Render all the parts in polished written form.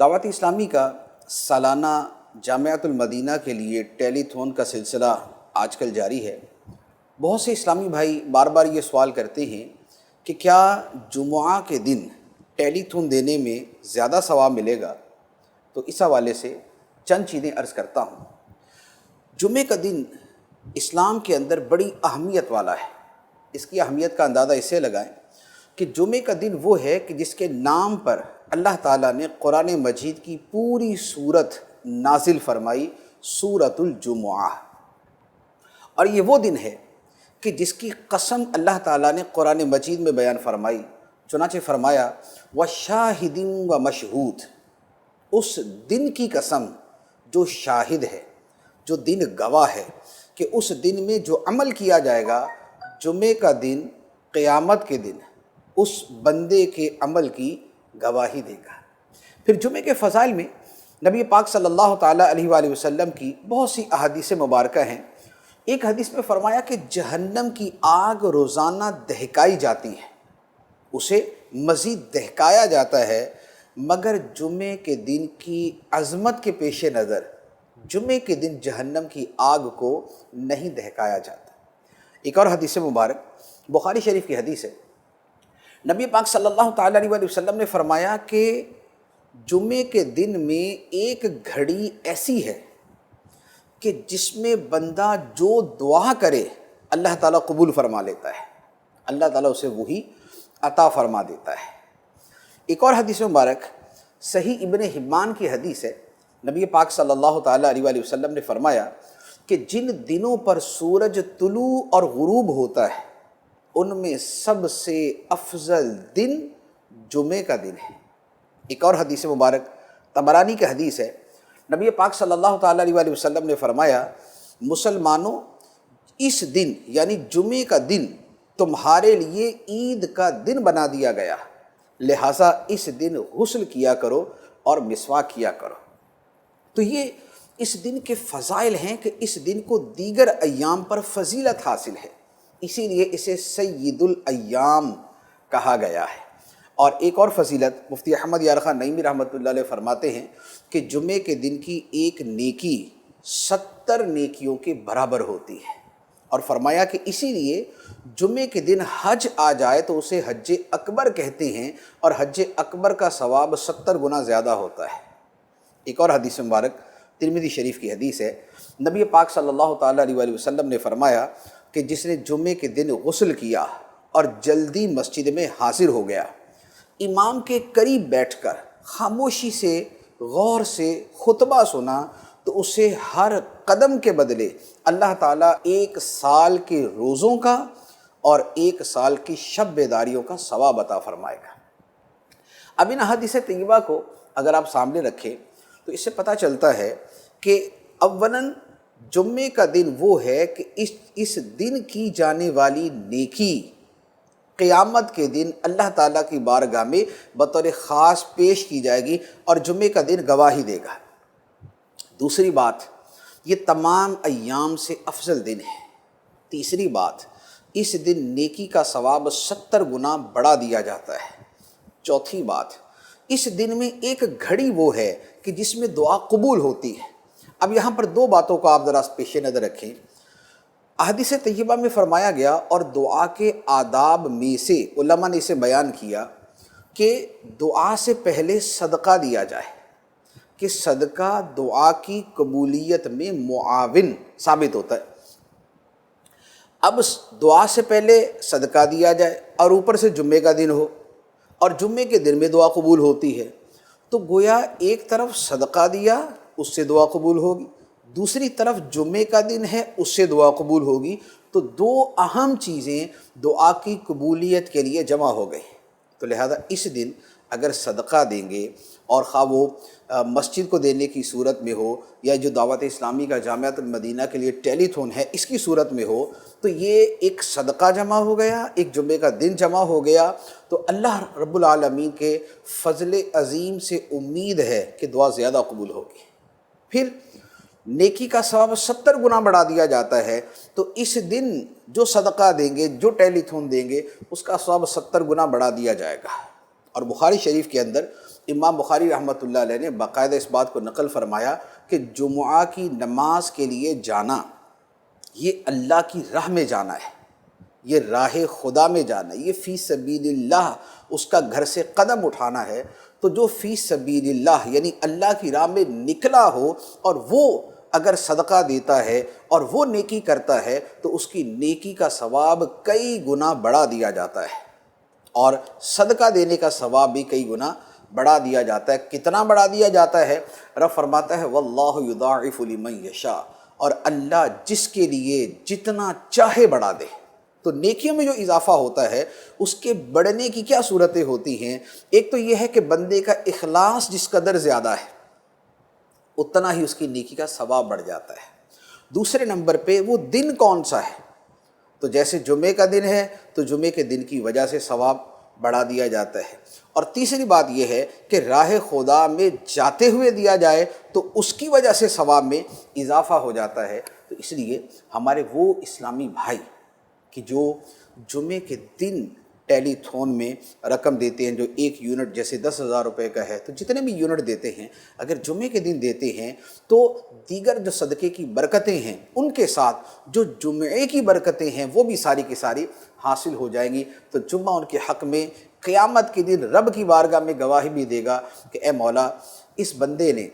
دعوت اسلامی کا سالانہ جامعۃ المدینہ کے لیے ٹیلی تھون کا سلسلہ آج کل جاری ہے۔ بہت سے اسلامی بھائی بار بار یہ سوال کرتے ہیں کہ کیا جمعہ کے دن ٹیلی تھون دینے میں زیادہ ثواب ملے گا؟ تو اس حوالے سے چند چیزیں عرض کرتا ہوں۔ جمعے کا دن اسلام کے اندر بڑی اہمیت والا ہے۔ اس کی اہمیت کا اندازہ اسے لگائیں کہ جمعے کا دن وہ ہے کہ جس کے نام پر اللہ تعالیٰ نے قرآن مجید کی پوری سورت نازل فرمائی، سورۃ الجمعہ۔ اور یہ وہ دن ہے کہ جس کی قسم اللہ تعالیٰ نے قرآن مجید میں بیان فرمائی، چنانچہ فرمایا وَشَاهِدٍ وَمَشْهُودٍ، اس دن کی قسم جو شاہد ہے، جو دن گواہ ہے کہ اس دن میں جو عمل کیا جائے گا، جمعے کا دن قیامت کے دن اس بندے کے عمل کی گواہی دے گا۔ پھر جمعے کے فضائل میں نبی پاک صلی اللہ تعالیٰ علیہ وآلہ وسلم کی بہت سی احادیث مبارکہ ہیں۔ ایک حدیث میں فرمایا کہ جہنم کی آگ روزانہ دہکائی جاتی ہے، اسے مزید دہکایا جاتا ہے، مگر جمعے کے دن کی عظمت کے پیش نظر جمعے کے دن جہنم کی آگ کو نہیں دہکایا جاتا۔ ایک اور حدیث مبارک بخاری شریف کی حدیث ہے، نبی پاک صلی اللہ تعالیٰ علیہ وسلم نے فرمایا کہ جمعے کے دن میں ایک گھڑی ایسی ہے کہ جس میں بندہ جو دعا کرے اللہ تعالیٰ قبول فرما لیتا ہے، اللہ تعالیٰ اسے وہی عطا فرما دیتا ہے۔ ایک اور حدیث مبارک صحیح ابن حبان کی حدیث ہے، نبی پاک صلی اللہ تعالیٰ علیہ وآلہ وسلم نے فرمایا کہ جن دنوں پر سورج طلوع اور غروب ہوتا ہے ان میں سب سے افضل دن جمعے کا دن ہے۔ ایک اور حدیث مبارک طبرانی کی حدیث ہے، نبی پاک صلی اللہ تعالیٰ علیہ وآلہ وسلم نے فرمایا مسلمانوں، اس دن یعنی جمعے کا دن تمہارے لیے عید کا دن بنا دیا گیا، لہٰذا اس دن غسل کیا کرو اور مسواک کیا کرو۔ تو یہ اس دن کے فضائل ہیں کہ اس دن کو دیگر ایام پر فضیلت حاصل ہے، اسی لیے اسے سید الایام کہا گیا ہے۔ اور ایک اور فضیلت مفتی احمد یار خان نعیمی رحمۃ اللہ علیہ فرماتے ہیں کہ جمعے کے دن کی ایک نیکی 70 نیکیوں کے برابر ہوتی ہے، اور فرمایا کہ اسی لیے جمعے کے دن حج آ جائے تو اسے حج اکبر کہتے ہیں، اور حج اکبر کا ثواب 70 گنا زیادہ ہوتا ہے۔ ایک اور حدیث مبارک ترمذی شریف کی حدیث ہے، نبی پاک صلی اللہ تعالیٰ علیہ وآلہ وسلم نے فرمایا کہ جس نے جمعے کے دن غسل کیا اور جلدی مسجد میں حاضر ہو گیا، امام کے قریب بیٹھ کر خاموشی سے غور سے خطبہ سنا، تو اسے ہر قدم کے بدلے اللہ تعالیٰ 1 سال کے روزوں کا اور 1 سال کی شب بیداریوں کا ثواب عطا فرمائے گا۔ اب ان احادیث طیبہ کو اگر آپ سامنے رکھیں تو اس سے پتہ چلتا ہے کہ اولاً جمعے کا دن وہ ہے کہ اس دن کی جانے والی نیکی قیامت کے دن اللہ تعالیٰ کی بارگاہ میں بطور خاص پیش کی جائے گی، اور جمعے کا دن گواہی دے گا۔ دوسری بات، یہ تمام ایام سے افضل دن ہے۔ تیسری بات، اس دن نیکی کا ثواب 70 گنا بڑھا دیا جاتا ہے۔ چوتھی بات، اس دن میں ایک گھڑی وہ ہے کہ جس میں دعا قبول ہوتی ہے۔ اب یہاں پر 2 باتوں کو آپ ذرا پیش نظر رکھیں۔ احادیث طیبہ میں فرمایا گیا اور دعا کے آداب میں سے علماء نے اسے بیان کیا کہ دعا سے پہلے صدقہ دیا جائے، کہ صدقہ دعا کی قبولیت میں معاون ثابت ہوتا ہے۔ اب دعا سے پہلے صدقہ دیا جائے اور اوپر سے جمعے کا دن ہو، اور جمعے کے دن میں دعا قبول ہوتی ہے، تو گویا ایک طرف صدقہ دیا اس سے دعا قبول ہوگی، دوسری طرف جمعے کا دن ہے اس سے دعا قبول ہوگی، تو 2 اہم چیزیں دعا کی قبولیت کے لیے جمع ہو گئی۔ تو لہذا اس دن اگر صدقہ دیں گے، اور خواہ وہ مسجد کو دینے کی صورت میں ہو یا جو دعوت اسلامی کا جامعۃ المدینہ کے لیے ٹیلی تھون ہے اس کی صورت میں ہو، تو یہ ایک صدقہ جمع ہو گیا، ایک جمعے کا دن جمع ہو گیا۔ تو اللہ رب العالمین کے فضل عظیم سے امید ہے کہ دعا زیادہ قبول ہوگی۔ پھر نیکی کا ثواب 70 گنا بڑھا دیا جاتا ہے، تو اس دن جو صدقہ دیں گے، جو ٹیلی تھون دیں گے، اس کا ثواب 70 گنا بڑھا دیا جائے گا۔ اور بخاری شریف کے اندر امام بخاری رحمۃ اللہ علیہ نے باقاعدہ اس بات کو نقل فرمایا کہ جمعہ کی نماز کے لیے جانا یہ اللہ کی راہ میں جانا ہے، یہ راہ خدا میں جانا ہے، یہ فی سبیل اللہ اس کا گھر سے قدم اٹھانا ہے۔ تو جو فی سبیل اللہ یعنی اللہ کی راہ میں نکلا ہو اور وہ اگر صدقہ دیتا ہے اور وہ نیکی کرتا ہے تو اس کی نیکی کا ثواب کئی گنا بڑھا دیا جاتا ہے، اور صدقہ دینے کا ثواب بھی کئی گنا بڑھا دیا جاتا ہے۔ کتنا بڑھا دیا جاتا ہے؟ رب فرماتا ہے واللہ یضاعف لمن یشاء، اور اللہ جس کے لیے جتنا چاہے بڑھا دے۔ تو نیکیوں میں جو اضافہ ہوتا ہے اس کے بڑھنے کی کیا صورتیں ہوتی ہیں؟ ایک تو یہ ہے کہ بندے کا اخلاص جس قدر زیادہ ہے اتنا ہی اس کی نیکی کا ثواب بڑھ جاتا ہے۔ دوسرے نمبر پہ وہ دن کون سا ہے؟ تو جیسے جمعے کا دن ہے تو جمعے کے دن کی وجہ سے ثواب بڑھا دیا جاتا ہے۔ اور تیسری بات یہ ہے کہ راہ خدا میں جاتے ہوئے دیا جائے تو اس کی وجہ سے ثواب میں اضافہ ہو جاتا ہے۔ تو اس لیے ہمارے وہ اسلامی بھائی کہ جو جمعے کے دن ٹیلی تھون میں رقم دیتے ہیں، جو ایک یونٹ جیسے 10,000 روپے کا ہے تو جتنے بھی یونٹ دیتے ہیں اگر جمعے کے دن دیتے ہیں تو دیگر جو صدقے کی برکتیں ہیں ان کے ساتھ جو جمعے کی برکتیں ہیں وہ بھی ساری کی ساری حاصل ہو جائیں گی۔ تو جمعہ ان کے حق میں قیامت کے دن رب کی بارگاہ میں گواہی بھی دے گا کہ اے مولا، اس بندے نے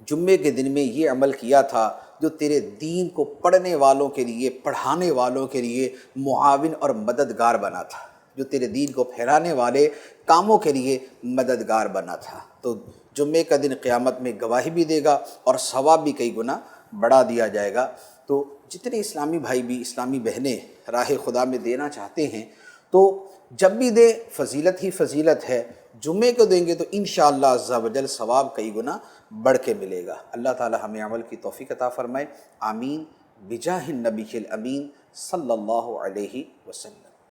جمعے کے دن میں یہ عمل کیا تھا جو تیرے دین کو پڑھنے والوں کے لیے، پڑھانے والوں کے لیے معاون اور مددگار بنا تھا، جو تیرے دین کو پھیلانے والے کاموں کے لیے مددگار بنا تھا۔ تو جمعے کا دن قیامت میں گواہی بھی دے گا اور ثواب بھی کئی گنا بڑھا دیا جائے گا۔ تو جتنے اسلامی بھائی بھی، اسلامی بہنیں راہ خدا میں دینا چاہتے ہیں تو جب بھی دیں فضیلت ہی فضیلت ہے، جمعے کو دیں گے تو انشاءاللہ عز و جل ثواب کئی گنا بڑھ کے ملے گا۔ اللہ تعالی ہمیں عمل کی توفیق عطا فرمائے، آمین، بجاہ النبی الامین صلی اللہ علیہ وسلم۔